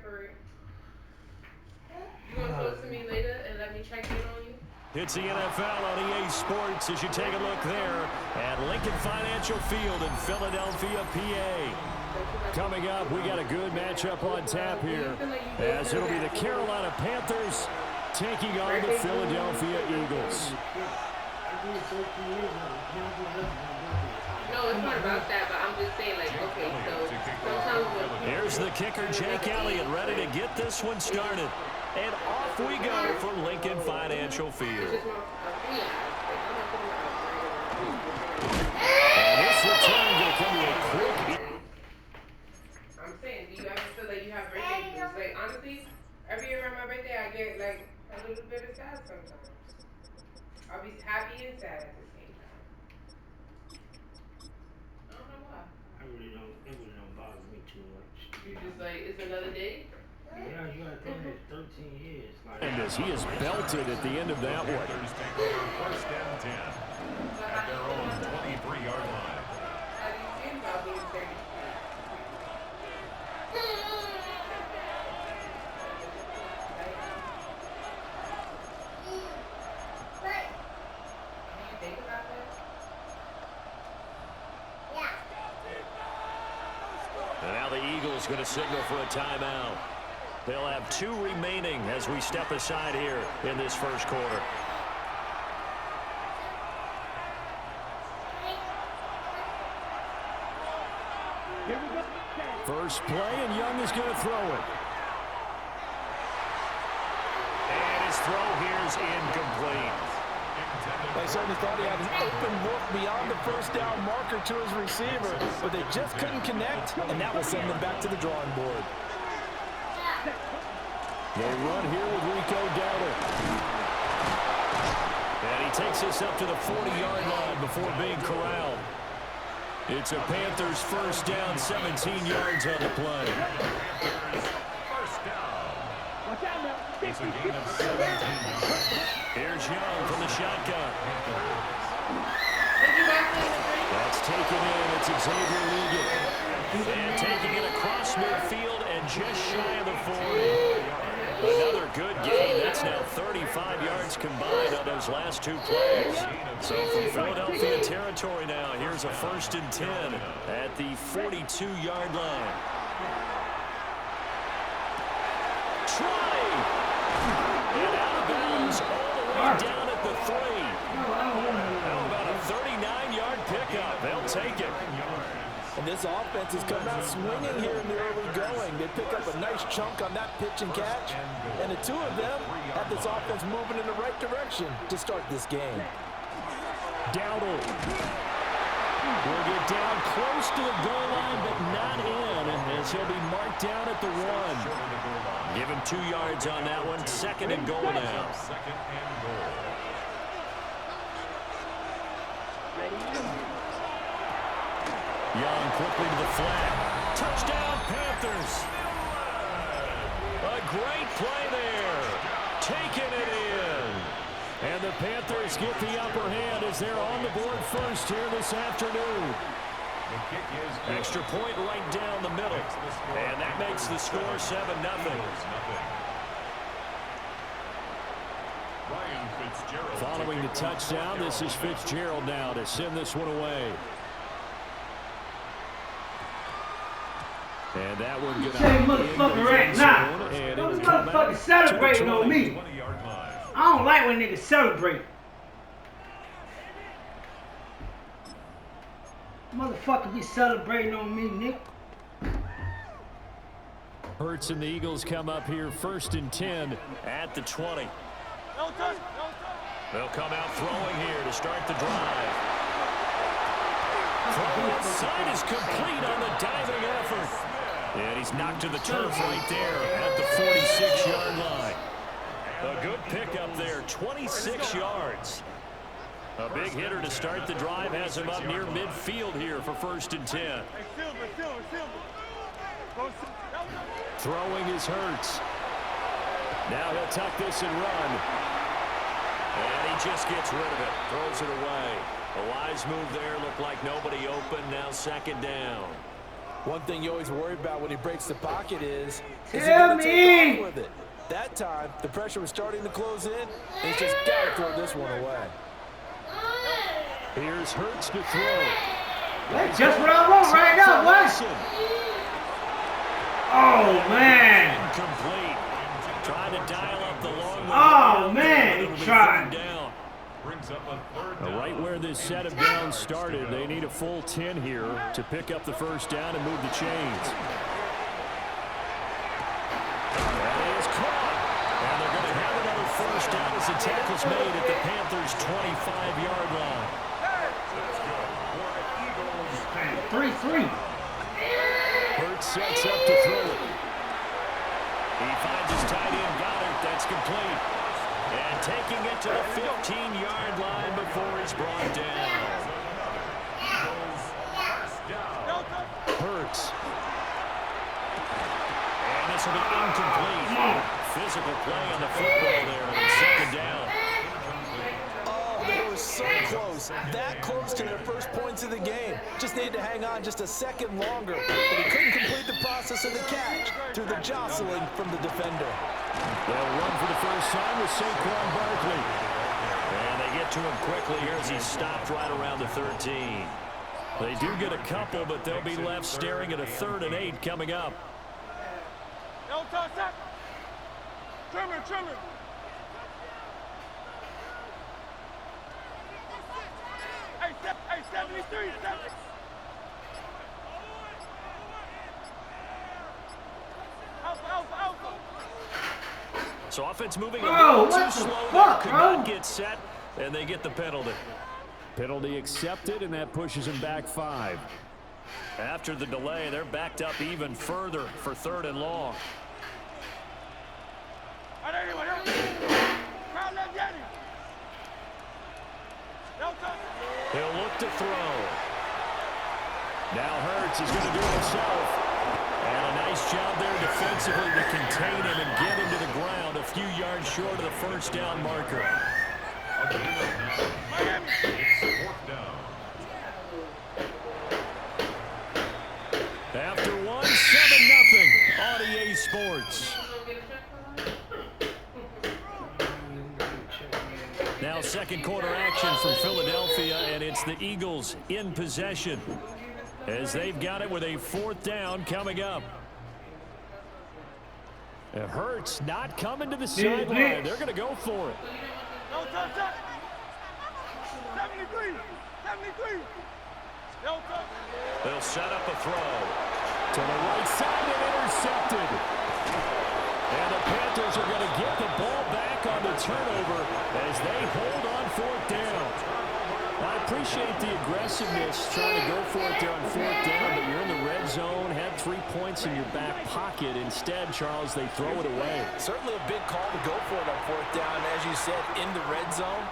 You want to talk to me later and let me check in on you? It's the NFL on EA Sports as you take a look there at Lincoln Financial Field in Philadelphia, PA. Coming up, we got a good matchup on tap here as it'll be the Carolina Panthers taking on the Philadelphia Eagles. No, it's not about that, but I'm just saying, like, okay, so sometimes when... Here's the kicker, Jake Elliott, ready to get this one started. And off we go from Lincoln Financial Field. And this return will come to a quick... I'm saying, do you ever feel like you have birthday blues? Like, honestly, every year around my birthday, I get, like, a little bit of sad sometimes. I'll be happy and sad at the same time. I don't know why. It really don't bother me too much. You just like, it's another day? Yeah, you gotta think it's 13 years. Like, And as he is belted at the end of that one. First and 10 at their own 23-yard line. How do you feel about being 30? And now the Eagles going to signal for a timeout. They'll have 2 remaining as we step aside here in this first quarter. First play, and Young is going to throw it. And his throw here is incomplete. They certainly thought he had an open look beyond the first down marker to his receiver, but they just couldn't connect, and that will send them back to the drawing board. They run here with Rico Dowdle. And he takes us up to the 40-yard line before being corralled. It's a Panthers first down, 17 yards on the play. First down. It's a gain of 17 yards. Here's Young from the shotgun. Did you guys play the break? That's taken in. It's Xavier Ligon. And taking it across midfield and just shy of the 40. Another good gain. That's now 35 yards combined on those last 2 plays. So from Philadelphia territory now, here's a first and 10 at the 42-yard line. Try! And out of bounds all the way down at the 3. How about a 39-yard pickup? They'll take it. And this offense has come out swinging here in the early going. They pick up a nice chunk on that pitch and catch, and the 2 of them have this offense moving in the right direction to start this game. Dowdle will get down close to the goal line, but not in, as he'll be marked down at the 1. Give him 2 yards on that one. Second and goal now. Second and goal. Young quickly to the flat. Touchdown, Panthers. A great play there. Taking it in. And the Panthers get the upper hand as they're on the board first here this afternoon. The kick is good. Extra point right down the middle. And that makes the score 7-0. Ryan Fitzgerald. Following the touchdown, this is Fitzgerald now to send this one away. And that one going to Say motherfucker right now. Those motherfuckers celebrating on me. 20-yard line. I don't like when niggas celebrate. Motherfucker be celebrating on me, nigga. Hurts and the Eagles come up here first and 10 at the 20. They'll come out throwing here to start the drive. Throw inside is complete on the diving effort. And he's knocked to the turf right there at the 46-yard line. A good pickup there, 26 yards. A big hitter to start the drive has him up near midfield here for first and 10. Throwing is Hurts. Now he'll tuck this and run. And he just gets rid of it, throws it away. A wise move there, looked like nobody open, now second down. One thing you always worry about when he breaks the pocket is he Tell going to take me. off with it? That time, the pressure was starting to close in, and he's just got to throw this one away. Here's Hurts to throw. That's just what I want right now, boy. Oh, man. Incomplete. Trying to dial up the long one. Oh, man. He tried. Down. Brings up a third down. Right where this set of downs started, they need a full 10 here to pick up the first down and move the chains. That is caught. And they're going to have another first down as the tackle's made at the Panthers' 25-yard line. 3-3. Hurts sets up to throw it. He finds his tight end, Goddard. That's complete. And taking it to the 15-yard line before he's brought down. Hurts. And this will be incomplete. Physical play on the football there on second down. Oh, they were so close. That close to their first points of the game. Just needed to hang on just a second longer. But he couldn't complete the process of the catch through the jostling from the defender. They'll run for the first time with Saquon Barkley. And they get to him quickly here as he stopped right around the 13. They do get a couple, but they'll be left staring at a 3rd and 8 coming up. Trimmer. Hey, 73. Alpha. So offense moving a Bro, little too what the slow fuck, there. Could bro? not get set, and they get the penalty. Penalty accepted, and that pushes them back 5. After the delay, they're backed up even further for 3rd and long. He'll look to throw. Now Hurts is going to do it himself. And a nice job there defensively to contain him and get him to the ground a few yards short of the first down marker. After one, 7-0 on EA Sports. Now second quarter action from Philadelphia, and it's the Eagles in possession as they've got it with a 4th down coming up. It hurts not coming to the sideline. They're going to go for it. 73. They'll set up a throw to the right side and intercepted. And the Panthers are going to get the ball back on the turnover as they hold on 4th down. I appreciate the aggressiveness trying to go for it there on 4th down, but you're in the red zone, had 3 points in your back pocket. Instead, Charles, they throw it away. Certainly a big call to go for it on 4th down. As you said, in the red zone,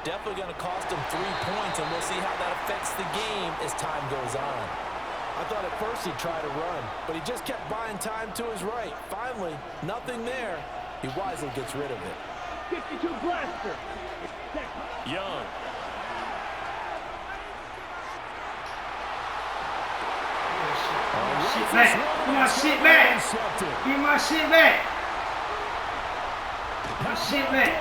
definitely going to cost them 3 points, and we'll see how that affects the game as time goes on. I thought at first he'd try to run, but he just kept buying time to his right. Finally, nothing there. He wisely gets rid of it. 52 blaster. Young. Shit back. Give my shit back. Give my shit back. My shit back.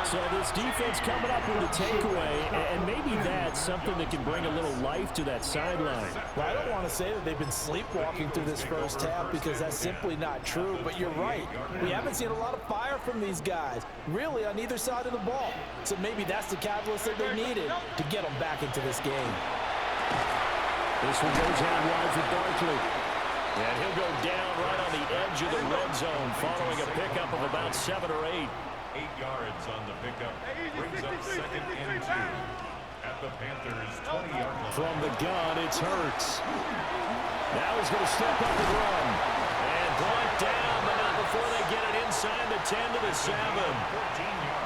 So this defense coming up with a takeaway, and maybe that's something that can bring a little life to that sideline. Well, I don't want to say that they've been sleepwalking through this first half because that's simply not true, but you're right. We haven't seen a lot of fire from these guys, really on either side of the ball. So maybe that's the catalyst that they needed to get them back into this game. This one goes out wide for Barkley. And he'll go down right on the edge of the red zone following a pickup of about 7 or 8. 8 yards on the pickup. Brings up 2nd and 2 at the Panthers' 20-yard line. From the gun, it's Hurts. Now he's going to step up and run. And brought down, but not before they get it inside the 10 to the 7.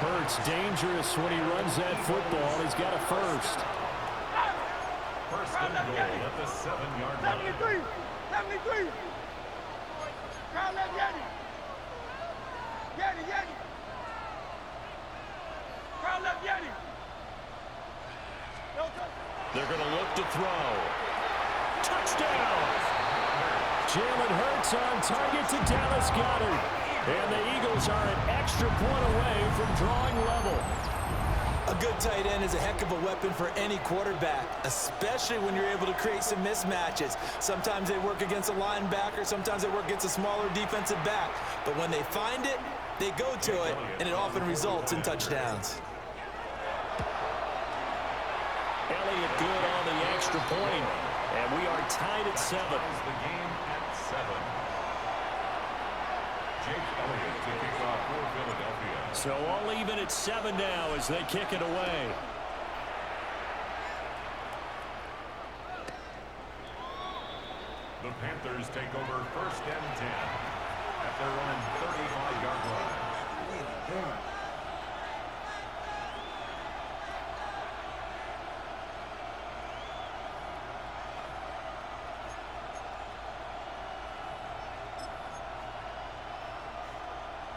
Hurts dangerous when he runs that football. He's got a first. First and goal at the 7-yard line. 73. Crown left Yeti. Crown left Yeti. They're going to look to throw. Touchdown! Jalen Hurts on target to Dallas Goedert. And the Eagles are an extra point away from drawing level. A good tight end is a heck of a weapon for any quarterback, especially when you're able to create some mismatches. Sometimes they work against a linebacker, sometimes they work against a smaller defensive back. But when they find it, they go to it, and it often results in touchdowns. Elliott good on the extra point, and we are tied at 7. The game at 7. Jake Elliott to kick off for Philadelphia. So all even at 7 now as they kick it away. The Panthers take over 1st and 10 at their own 35-yard line.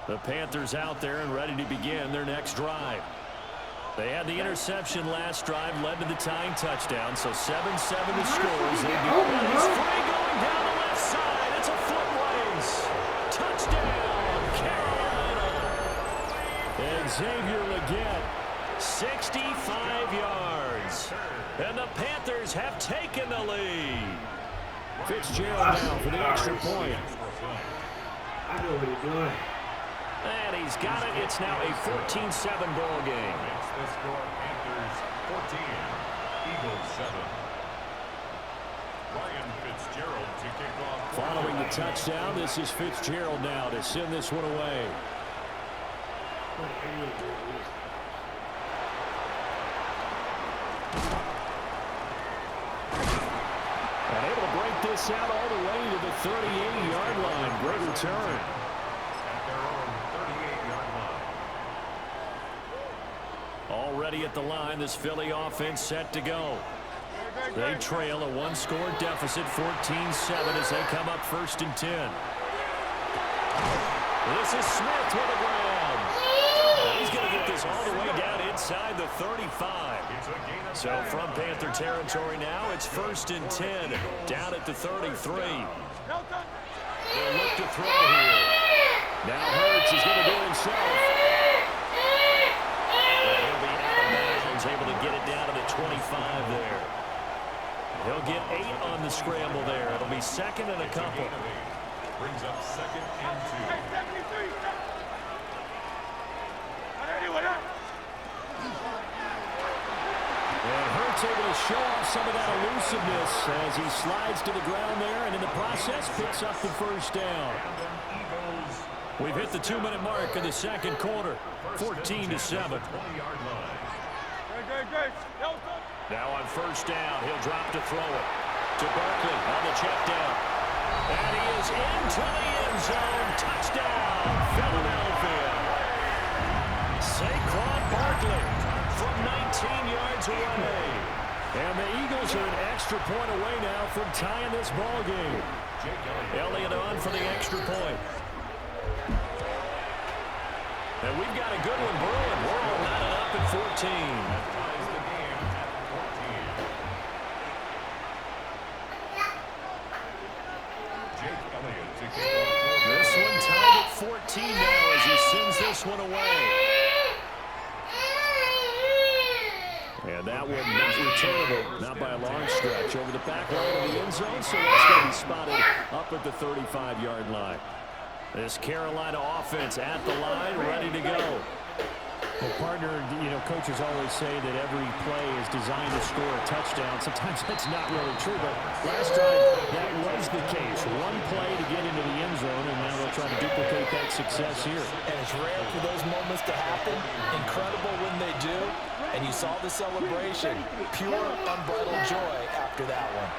The Panthers out there and ready to begin their next drive. They had the interception last drive, led to the tying touchdown, so 7-7 the scores. He's free going down the left side. It's a foot race. Touchdown, Carolina. And Xavier Legette, 65 yards. And the Panthers have taken the lead. Fitzgerald now for the extra point. I know what he's doing. And he's got it. It's now a 14-7 ball game. It's the score, Panthers 14, Eagles 7. Ryan Fitzgerald to kick off. Following the touchdown, this is Fitzgerald now to send this one away. And able to break this out all the way to the 38-yard line. Great return. Already at the line, this Philly offense set to go. They trail a one-score deficit, 14-7, as they come up 1st and 10. This is Smith with the ground. He's going to get this all the way down inside the 35. So from Panther territory now, it's 1st and 10, down at the 33. They'll look to throw here. Now Hurts is going to do it himself. Able to get it down to the 25 there. He'll get 8 on the scramble there. It'll be 2nd and a couple. Brings up 2nd and 2. And Hurts able to show off some of that elusiveness as he slides to the ground there, and in the process picks up the 1st down. We've hit the 2-minute mark in the 2nd quarter, 14-7. Now on 1st down, he'll drop to throw it to Barkley on the check down. And he is into the end zone. Touchdown, Philadelphia. Saquon Barkley from 19 yards away. And the Eagles are an extra point away now from tying this ball game. Elliott on for the extra point. And we've got a good one brewing. We're all knotted up at 14. This one tied at 14 now as he sends this one away. And that one not returnable, not by a long stretch, over the back line of the end zone, so that's going to be spotted up at the 35-yard line. This Carolina offense at the line, ready to go. Well, partner, coaches always say that every play is designed to score a touchdown. Sometimes that's not really true, but last drive that was the case. One play to get into the end zone, and now they'll try to duplicate that success here. And it's rare for those moments to happen. Incredible when they do. And you saw the celebration. Pure, unbridled joy after that one.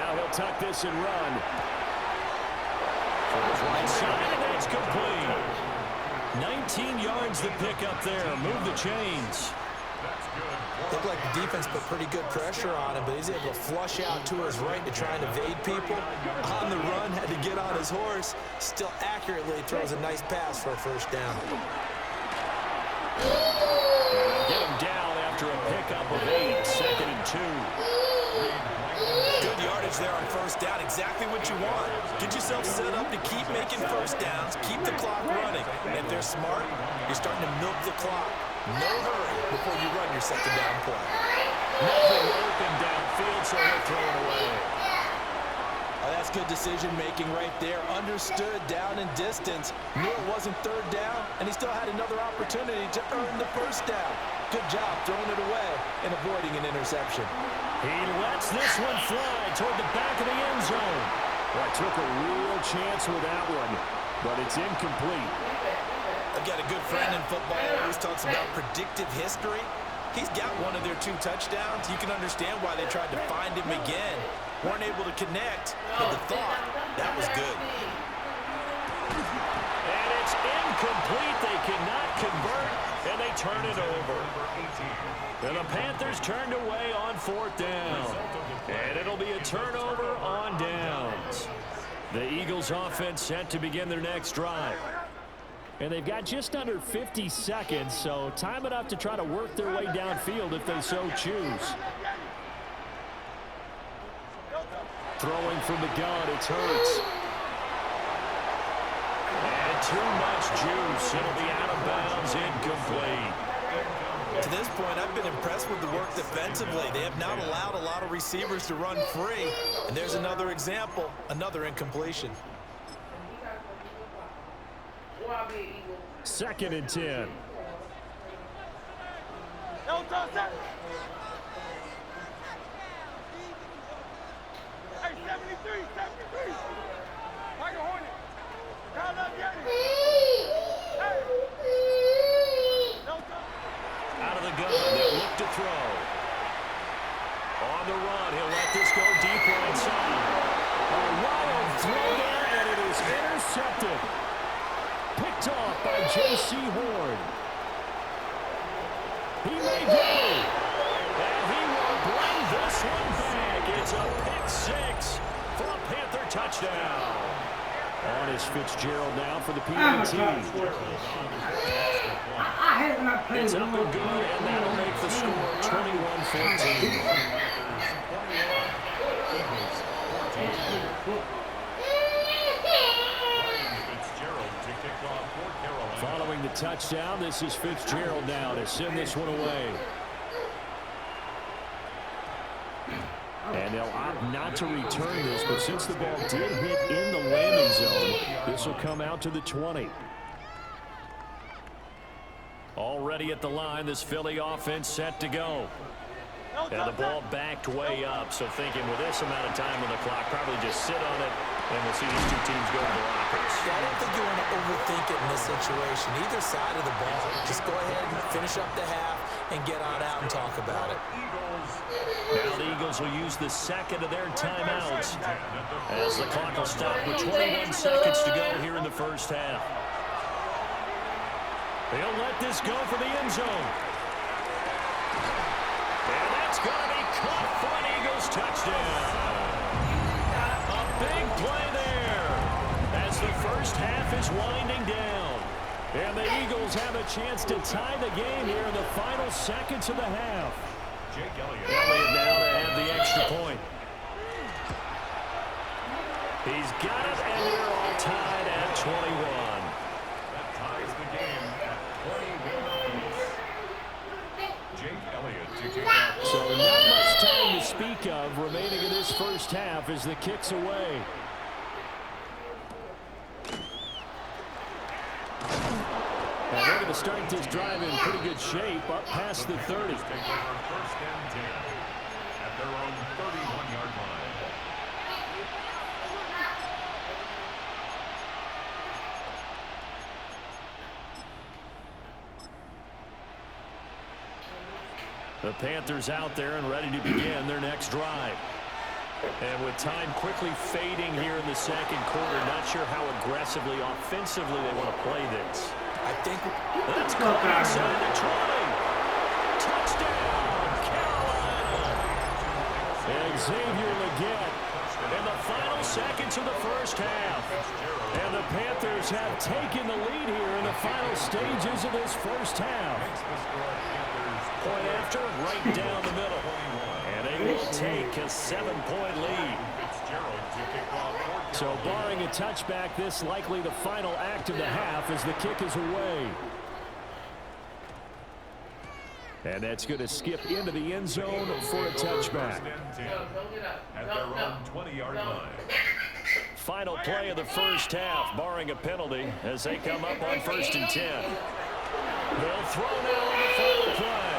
Now he'll tuck this and run. For his right side, and that's complete. 19 yards the pick up there. Move the chains. Looked like the defense put pretty good pressure on him, but he's able to flush out to his right to try and evade people. On the run, had to get on his horse. Still accurately throws a nice pass for a 1st down. Get him down after a pickup of 8. 2nd and 2. Good yardage coverage there on first down. Exactly what you want. Get yourself set up to keep making first downs, keep the clock running. And if they're smart, you're starting to milk the clock. No hurry before you run your second down play. Nothing open downfield, so he'll throw it away. Oh, that's good decision-making right there. Understood down and distance. Knew it wasn't third down, and he still had another opportunity to earn the first down. Good job throwing it away and avoiding an interception. He lets this one fly toward the back of the end zone. Well, took a real chance with that one, but it's incomplete. I've got a good friend in football who always talks about predictive history. He's got one of their 2 touchdowns. You can understand why they tried to find him again. Weren't able to connect, but the thought, that was good. And it's incomplete. They cannot convert, and they turn it over. And the Panthers turned away on 4th down. And it'll be a turnover on downs. The Eagles offense set to begin their next drive. And they've got just under 50 seconds, so time enough to try to work their way downfield if they so choose. Throwing from the gun, it's Hurts. And too much juice. It'll be out of bounds, incomplete. To this point, I've been impressed with the work defensively. They have not allowed a lot of receivers to run free. And there's another example, another incompletion. 2nd and 10. Don't touch that. Hey, 73. Michael Hornet. Kyle Luggetti. Hey. Don't touch. Out of the gun, they'll look to throw. On the run, he'll let this go deeper inside. A wild throw there, and it is intercepted. Picked off by J.C. Horn. He may go. And he will bring this one back. It's a pick 6 for a Panther touchdown. On is Fitzgerald now for the PAT. It's up and good, and that'll make the score 21-14. Following the touchdown, this is Fitzgerald now to send this one away. And they'll opt not to return this, but since the ball did hit in the landing zone, this will come out to the 20. Already at the line, this Philly offense set to go. And the ball backed way up, so thinking with this amount of time on the clock, probably just sit on it, and we'll see these 2 teams go to the lockers. Yeah, I don't think you want to overthink it in this situation. Either side of the ball, just go ahead and finish up the half and get on out and talk about it. Now the Eagles will use the second of their timeouts as the clock will stop with 21 seconds to go here in the first half. They'll let this go for the end zone. And that's going to be caught for an Eagles touchdown. A big play there as the first half is winding down. And the Eagles have a chance to tie the game here in the final seconds of the half. Jake Elliott. Elliott now to have the extra point. He's got it, and we're all tied at 21. That ties the game at 21. Jake Elliott to kick off. So not much time to speak of remaining in this first half as the kick's away. And they're going to start this drive in pretty good shape up past the 30. Take over 1st and 10 at their own 31-yard line. The Panthers out there and ready to begin their next drive. And with time quickly fading here in the second quarter, not sure how aggressively, offensively they want to play this. I think Let's go inside the 20. Touchdown, Carolina. And Xavier Legette in the final seconds of the first half. And the Panthers have taken the lead here in the final stages of this first half. Point after, right down the middle. And they will take a 7-point lead. So barring a touchback, this likely the final act of the half as the kick is away. And that's going to skip into the end zone for a touchback. At their own 20-yard line. Final play of the first half, barring a penalty, as they come up on 1st and 10. They'll throw now on the final play.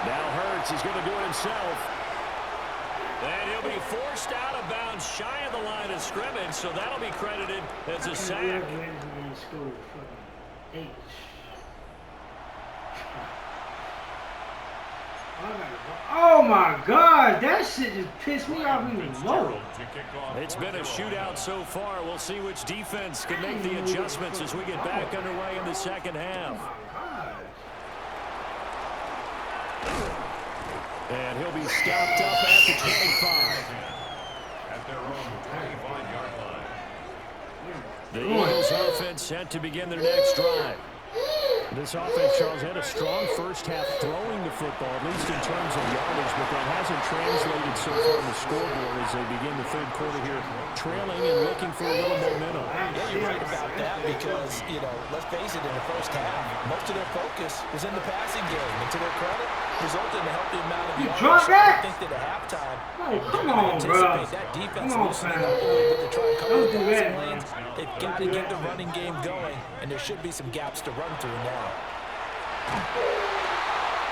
Now Hurts is going to do it himself. And he'll be forced out of bounds shy of the line of scrimmage, so that'll be credited as a sack. Oh my God, that shit just pissed me off even more. It's been a shootout so far. We'll see which defense can make the adjustments as we get back underway in the second half. And he'll be stopped up at the 25. At their own 25-yard line. The Eagles offense set to begin their next drive. This offense, Charles, had a strong first half throwing the football, at least in terms of yardage, but that hasn't translated so far on the scoreboard as they begin the third quarter here, trailing and looking for a little momentum. Yeah, you're right about that because, you know, let's face it, in the first half, most of their focus was in the passing game. And to their credit, resulted in a healthy amount of yards. I think that at halftime, Come on, bro. that defense Come on, loosening fam. up a little bit to try and cover Don't the do passing that. lanes. They've got to get the running game going, and there should be some gaps to run through now.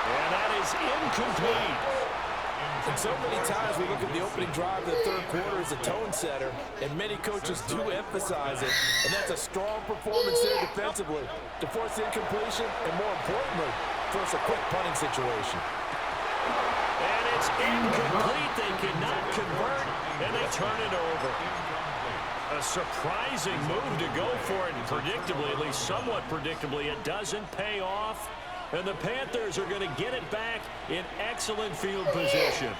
And that is incomplete. And so many times we look at the opening drive of the third quarter as a tone setter, and many coaches do emphasize it, and that's a strong performance there defensively to force incompletion and, more importantly, force a quick punting situation. And it's incomplete. They cannot convert, and they turn it over. A surprising move to go for it, and predictably, at least somewhat predictably, it doesn't pay off. And the Panthers are going to get it back in excellent field position.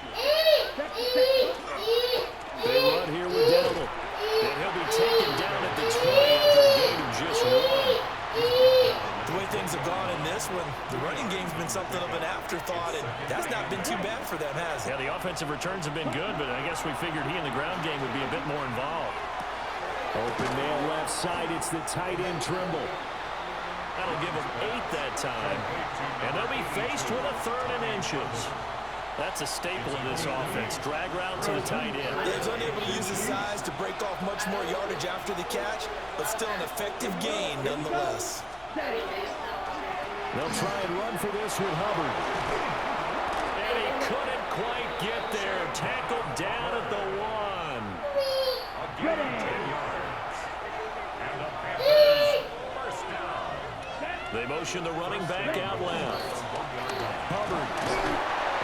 They run here with Dowdle. And he'll be taken down at the 20 after a gain of just 1. The way things have gone in this one, the running game's been something of an afterthought, and that's not been too bad for them, has it? Yeah, the offensive returns have been good, but I guess we figured he in the ground game would be a bit more involved. Open man left side, it's the tight end Trimble. That'll give him 8 that time. And they'll be faced with a 3rd and inches. That's a staple of this offense. Drag route to the tight end. He was unable to use his size to break off much more yardage after the catch, but still an effective gain nonetheless. They'll try and run for this with Hubbard. And he couldn't quite get there. Tackled down at the 1. Again, 10 yards. And the Panthers first down. They motion the running back out left. Hubbard.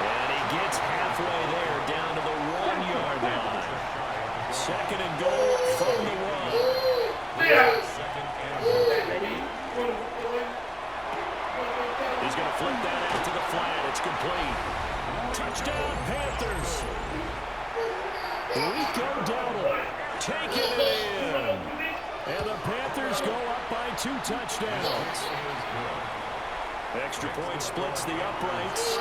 And he gets halfway there down to the 1-yard line. 2nd and goal from the 1. He's going to flip that out to the flat. It's complete. Touchdown, Panthers. Rico Dowdle Taking it in. and the Panthers go up by 2 touchdowns. Extra point splits the uprights.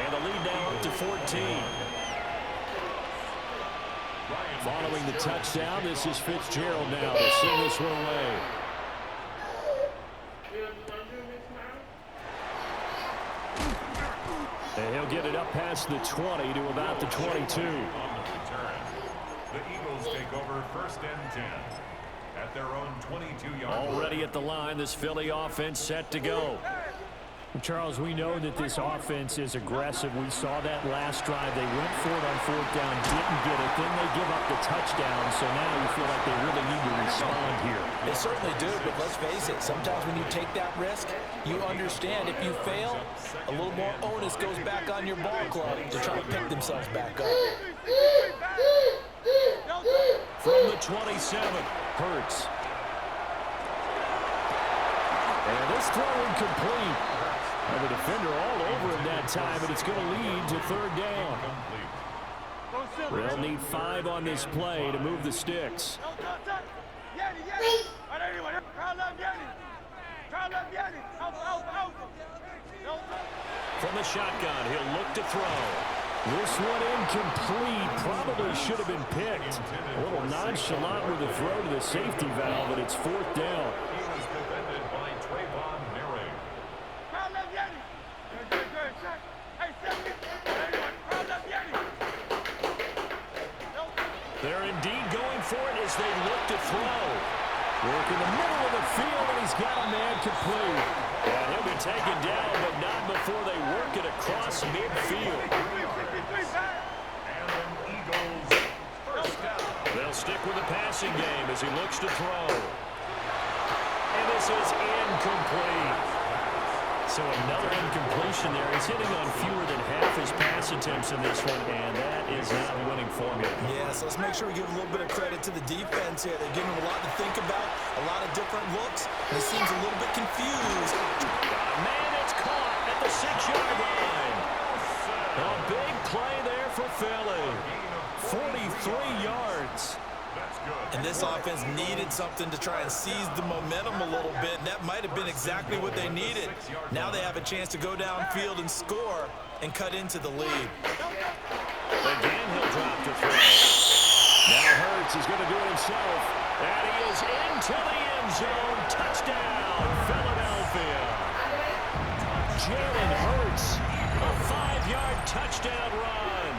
And the lead now up to 14. Following the touchdown, this is Fitzgerald now to send this one away. And he'll get it up past the 20 to about the 22. On the return, the Eagles take over 1st and 10 at their own 22-yard line. Already at the line, this Philly offense set to go. Charles, we know that this offense is aggressive. We saw that last drive. They went for it on 4th down, didn't get it. Then they give up the touchdown. So now you feel like they really need to respond here. They certainly do, but let's face it, sometimes when you take that risk, you understand if you fail, a little more onus goes back on your ball club to try to pick themselves back up. From the 27, Hurts. And this throw incomplete. And the defender all over him that time, but it's going to lead to 3rd down. They'll need 5 on this play to move the sticks. from the shotgun, he'll look to throw. This one incomplete. Probably should have been picked. A little nonchalant with the throw to the safety valve, and it's 4th down. He was defended by Trayvon Merrick. Crowd left Yeti. Good, good, check. Hey, 70. Crowd left Yeti. They're indeed going for it as they look to throw. Work in the middle of the field, and he's got a man complete. And he'll be taken down, but not before they work it across midfield. And an Eagles first down. They'll stick with the passing game as he looks to throw. And this is incomplete. So another incompletion there. He's hitting on fewer than half his pass attempts in this one, and that is not a winning formula. Yeah, so let's make sure we give a little bit of credit to the defense here. They're giving him a lot to think about, a lot of different looks, and he seems a little bit confused. Man, it's caught at the 6-yard line. A big play there for Philly. 43 yards. That's good. And this offense needed something to try and seize the momentum a little bit, and that might have been exactly what they needed. Now they have a chance to go downfield and score and cut into the lead. Again, he'll drop to throw. Now Hurts is going to do it himself, and he is into the end zone. Touchdown, Philadelphia. Jalen Hurts, a 5-yard touchdown run.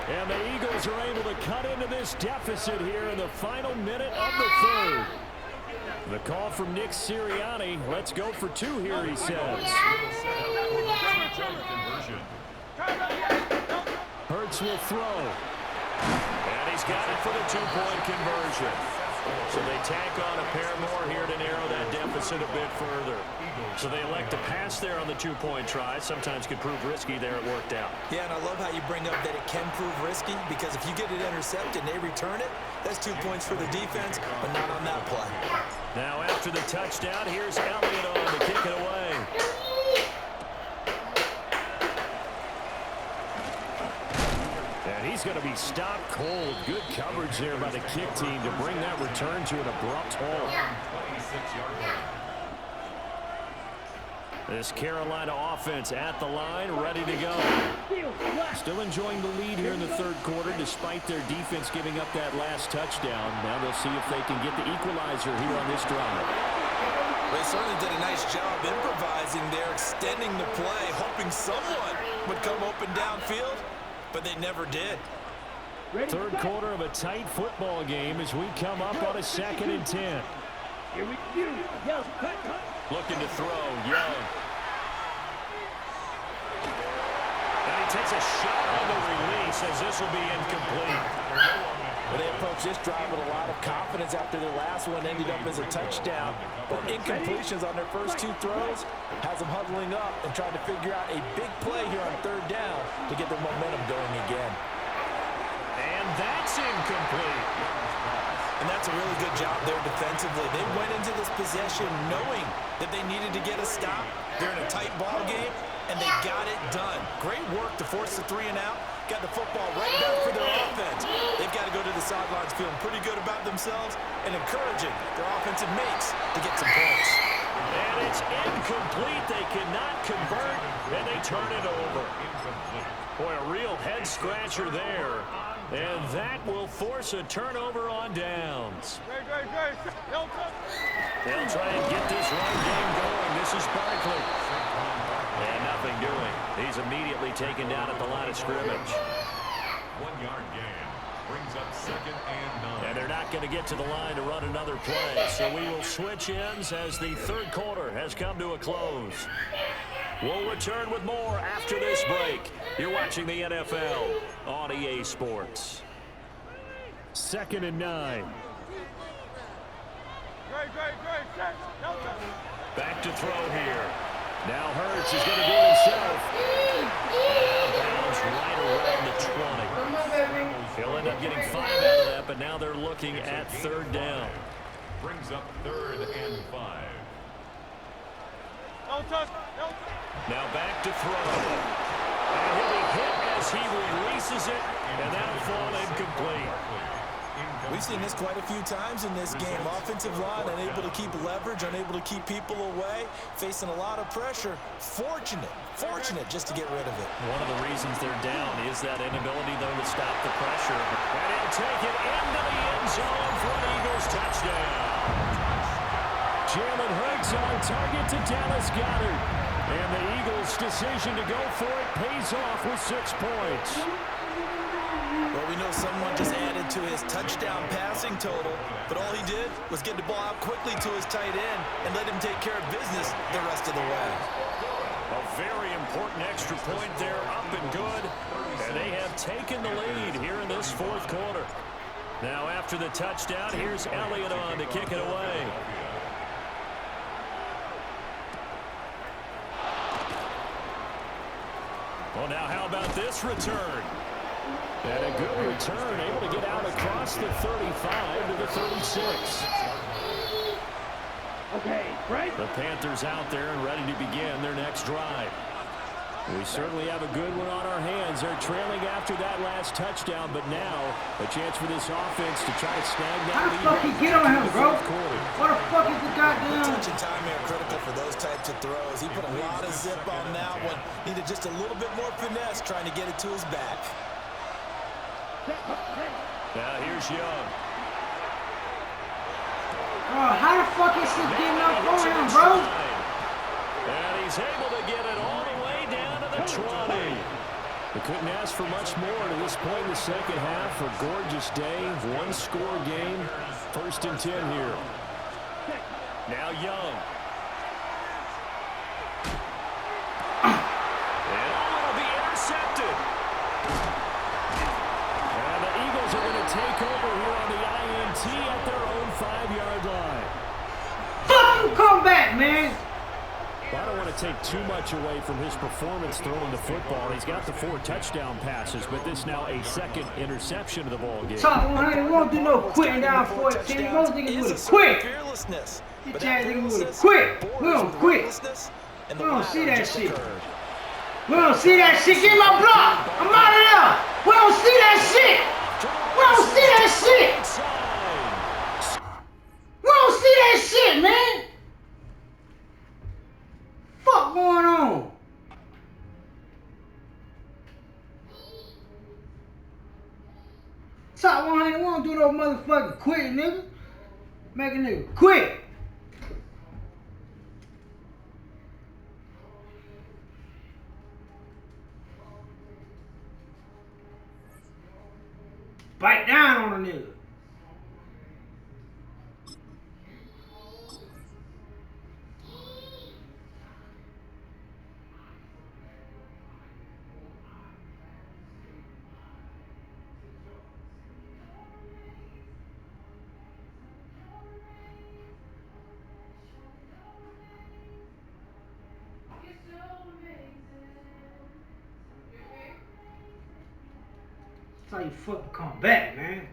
And the Eagles are able to cut into this deficit here in the final minute of the 3rd. The call from Nick Sirianni. Let's go for 2 here, he says. Conversion. Hurts will throw. And he's got it for the 2-point conversion. So they tack on a pair more here to narrow that deficit a bit further. So they elect to pass there on the 2-point try. Sometimes could prove risky there. It worked out. Yeah, and I love how you bring up that it can prove risky, because if you get it intercepted and they return it, that's 2 points for the defense, but not on that play. Now after the touchdown, here's Elliott on to kick it away. And he's going to be stopped cold. Good coverage there by the kick team to bring that return to an abrupt halt. 26-yard line. This Carolina offense at the line, ready to go. Still enjoying the lead here in the 3rd quarter, despite their defense giving up that last touchdown. Now they'll see if they can get the equalizer here on this drive. They certainly did a nice job improvising there, extending the play, hoping someone would come open downfield, but they never did. 3rd quarter of a tight football game as we come up on a 2nd and 10. Looking to throw, Young. And he takes a shot on the release as this will be incomplete. Well, they approached this drive with a lot of confidence after their last one ended up as a touchdown. But incompletions on their first 2 throws has them huddling up and trying to figure out a big play here on 3rd down to get their momentum going again. And that's incomplete. And that's a really good job there defensively. They went into this possession knowing that they needed to get a stop. They're in a tight ball game, and they got it done. Great work to force the 3 and out. Got the football right back for their offense. They've got to go to the sidelines feeling pretty good about themselves and encouraging their offensive mates to get some points. And it's incomplete. They cannot convert, and they turn it over. Boy, a real head-scratcher there. And that will force a turnover on downs. They'll try and get this run game going. This is Barkley. And nothing doing. He's immediately taken down at the line of scrimmage. 1-yard gain. Brings up 2nd and 9. And they're not going to get to the line to run another play. So we will switch ends as the 3rd quarter has come to a close. We'll return with more after this break. You're watching the NFL on EA Sports. 2nd and 9. Back to throw here. Now Hurts is going to do it himself. Bounce right around the 20. He'll end up getting 5 out of that, but now they're looking at 3rd down. Brings up 3rd and 5. Now back to throw. And he'll be hit as he releases it, and that'll fall incomplete. We've seen this quite a few times in this game. Offensive line unable to keep leverage, unable to keep people away, facing a lot of pressure. Fortunate just to get rid of it. One of the reasons they're down is that inability, though, to stop the pressure. And he'll take it into the end zone for an Eagles touchdown. Jalen Hurts on target to Dallas Goedert. And the Eagles' decision to go for it pays off with 6 points. Well, we know someone just added to his touchdown passing total, but all he did was get the ball out quickly to his tight end and let him take care of business the rest of the way. A very important extra point there, up and good. And they have taken the lead here in this 4th quarter. Now after the touchdown, here's Elliott on to kick it away. Well, now how about this return? And a good return, able to get out across the 35 to the 36. Okay, break. The Panthers out there and ready to begin their next drive. We certainly have a good one on our hands. They're trailing after that last touchdown, but now a chance for this offense to try to snag that lead. How the fuck he get on him, bro? What the fuck is the goddamn? Touch and time are critical for those types of throws. He put a lot of zip on that one. Needed just a little bit more finesse trying to get it to his back. Now here's Young. Oh, how the fuck is he getting up on him, bro? And he's able to get it all the way down to the 20. They couldn't ask for much more to this point in the second half. A gorgeous day, 1-score game. 1st and 10 here. Now Young. And it'll be intercepted. And the Eagles are going to take over here on the INT at their own 5-yard line. Fucking come back, man. Well, I don't want to take too much away from his performance throwing the football. He's got the 4 touchdown passes, but this now a 2nd interception of the ball game. Top 100, we won't do no quitting down 14. Most niggas would have quit. Bitch ass niggas would have quit. We don't quit. We don't see that shit. We don't see that shit. Get my block. I'm out of there. We don't see that shit. We don't see that shit. We don't see that shit, man. Fuck going on? Top 100, we don't do no motherfucking quit, nigga. Make a nigga quit. Bite down on a nigga. That's how you fucking come back, man.